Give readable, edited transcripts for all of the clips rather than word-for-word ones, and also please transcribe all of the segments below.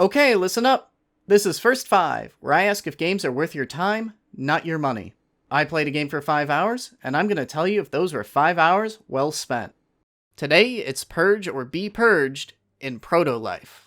Okay, listen up. This is First Five, where I ask if games are worth your time, not your money. I played a game for 5 hours, and I'm going to tell you if those were 5 hours well spent. Today, it's Purge or Be Purged in Protolife.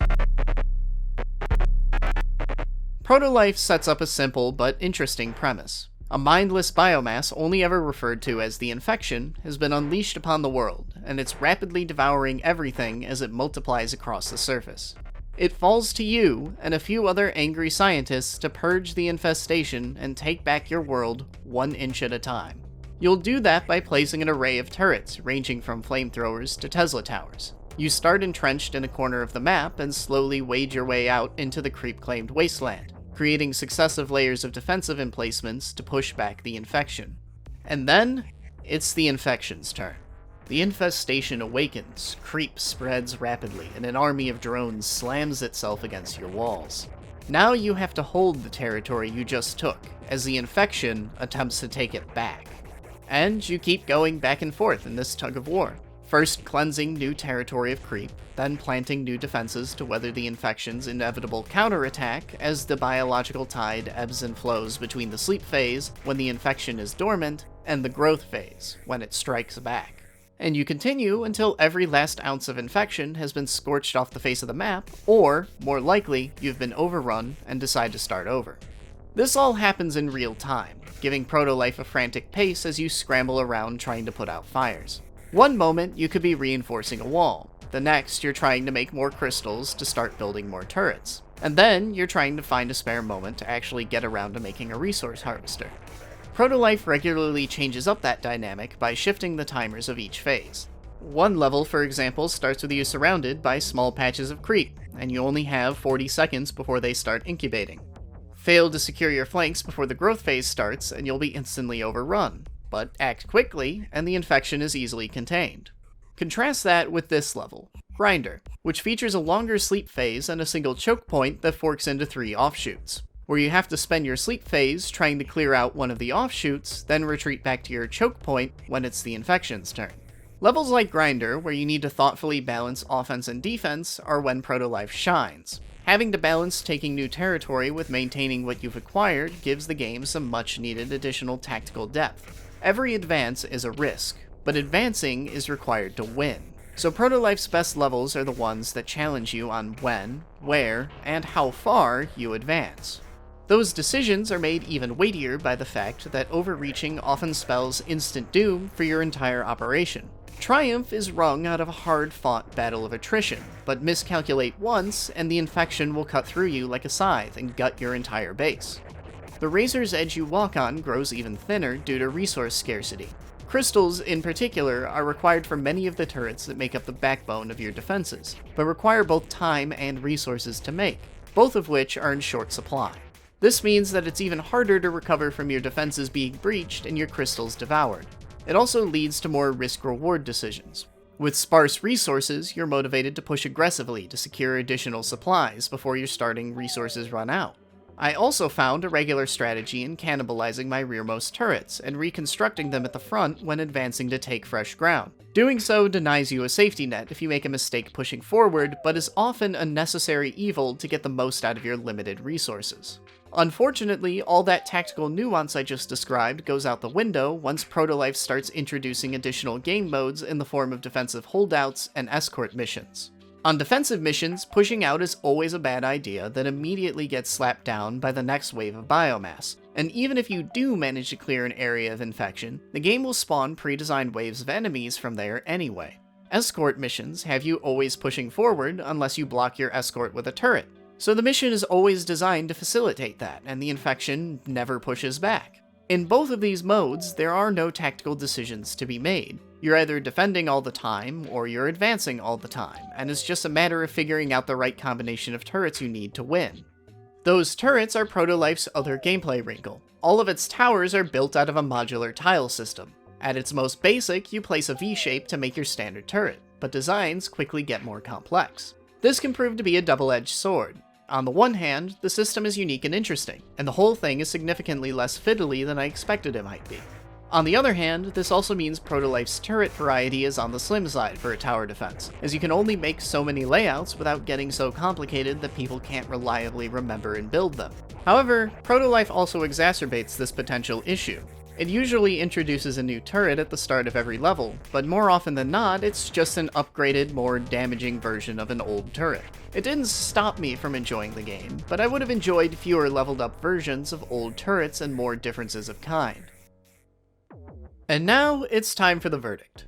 Protolife sets up a simple but interesting premise. A mindless biomass, only ever referred to as the infection, has been unleashed upon the world, and it's rapidly devouring everything as it multiplies across the surface. It falls to you and a few other angry scientists to purge the infestation and take back your world 1 inch at a time. You'll do that by placing an array of turrets, ranging from flamethrowers to Tesla towers. You start entrenched in a corner of the map and slowly wade your way out into the creep-claimed wasteland, creating successive layers of defensive emplacements to push back the infection. And then, it's the infection's turn. The infestation awakens, creep spreads rapidly, and an army of drones slams itself against your walls. Now you have to hold the territory you just took, as the infection attempts to take it back. And you keep going back and forth in this tug-of-war. First cleansing new territory of creep, then planting new defenses to weather the infection's inevitable counterattack as the biological tide ebbs and flows between the sleep phase, when the infection is dormant, and the growth phase, when it strikes back. And you continue until every last ounce of infection has been scorched off the face of the map, or, more likely, you've been overrun and decide to start over. This all happens in real time, giving Protolife a frantic pace as you scramble around trying to put out fires. One moment, you could be reinforcing a wall. The next, you're trying to make more crystals to start building more turrets. And then, you're trying to find a spare moment to actually get around to making a resource harvester. Protolife regularly changes up that dynamic by shifting the timers of each phase. One level, for example, starts with you surrounded by small patches of creep, and you only have 40 seconds before they start incubating. Fail to secure your flanks before the growth phase starts, and you'll be instantly overrun. But act quickly, and the infection is easily contained. Contrast that with this level, Grinder, which features a longer sleep phase and a single choke point that forks into 3 offshoots, where you have to spend your sleep phase trying to clear out one of the offshoots, then retreat back to your choke point when it's the infection's turn. Levels like Grinder, where you need to thoughtfully balance offense and defense, are when Protolife shines. Having to balance taking new territory with maintaining what you've acquired gives the game some much-needed additional tactical depth. Every advance is a risk, but advancing is required to win. So Protolife's best levels are the ones that challenge you on when, where, and how far you advance. Those decisions are made even weightier by the fact that overreaching often spells instant doom for your entire operation. Triumph is wrung out of a hard-fought battle of attrition, but miscalculate once and the infection will cut through you like a scythe and gut your entire base. The razor's edge you walk on grows even thinner due to resource scarcity. Crystals, in particular, are required for many of the turrets that make up the backbone of your defenses, but require both time and resources to make, both of which are in short supply. This means that it's even harder to recover from your defenses being breached and your crystals devoured. It also leads to more risk-reward decisions. With sparse resources, you're motivated to push aggressively to secure additional supplies before your starting resources run out. I also found a regular strategy in cannibalizing my rearmost turrets and reconstructing them at the front when advancing to take fresh ground. Doing so denies you a safety net if you make a mistake pushing forward, but is often a necessary evil to get the most out of your limited resources. Unfortunately, all that tactical nuance I just described goes out the window once Protolife starts introducing additional game modes in the form of defensive holdouts and escort missions. On defensive missions, pushing out is always a bad idea that immediately gets slapped down by the next wave of biomass, and even if you do manage to clear an area of infection, the game will spawn pre-designed waves of enemies from there anyway. Escort missions have you always pushing forward unless you block your escort with a turret, so the mission is always designed to facilitate that, and the infection never pushes back. In both of these modes, there are no tactical decisions to be made. You're either defending all the time, or you're advancing all the time, and it's just a matter of figuring out the right combination of turrets you need to win. Those turrets are Protolife's other gameplay wrinkle. All of its towers are built out of a modular tile system. At its most basic, you place a V-shape to make your standard turret, but designs quickly get more complex. This can prove to be a double-edged sword. On the one hand, the system is unique and interesting, and the whole thing is significantly less fiddly than I expected it might be. On the other hand, this also means Protolife's turret variety is on the slim side for a tower defense, as you can only make so many layouts without getting so complicated that people can't reliably remember and build them. However, Protolife also exacerbates this potential issue. It usually introduces a new turret at the start of every level, but more often than not, it's just an upgraded, more damaging version of an old turret. It didn't stop me from enjoying the game, but I would have enjoyed fewer leveled up versions of old turrets and more differences of kind. And now, it's time for the verdict.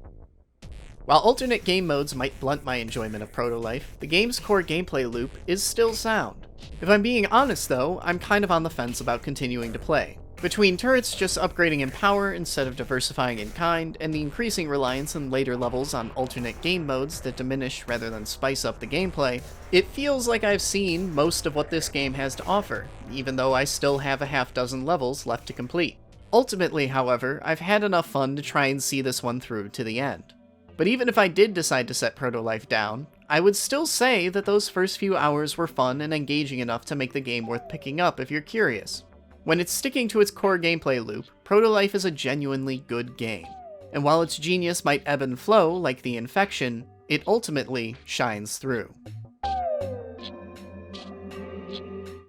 While alternate game modes might blunt my enjoyment of Protolife, the game's core gameplay loop is still sound. If I'm being honest though, I'm kind of on the fence about continuing to play. Between turrets just upgrading in power instead of diversifying in kind, and the increasing reliance in later levels on alternate game modes that diminish rather than spice up the gameplay, it feels like I've seen most of what this game has to offer, even though I still have a half dozen levels left to complete. Ultimately, however, I've had enough fun to try and see this one through to the end. But even if I did decide to set Protolife down, I would still say that those first few hours were fun and engaging enough to make the game worth picking up if you're curious. When it's sticking to its core gameplay loop, Protolife is a genuinely good game. And while its genius might ebb and flow like the infection, it ultimately shines through.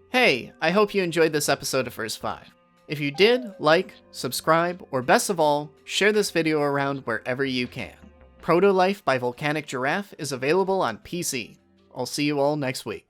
Hey, I hope you enjoyed this episode of First 5. If you did, like, subscribe, or best of all, share this video around wherever you can. Protolife by Volcanic Giraffe is available on PC. I'll see you all next week.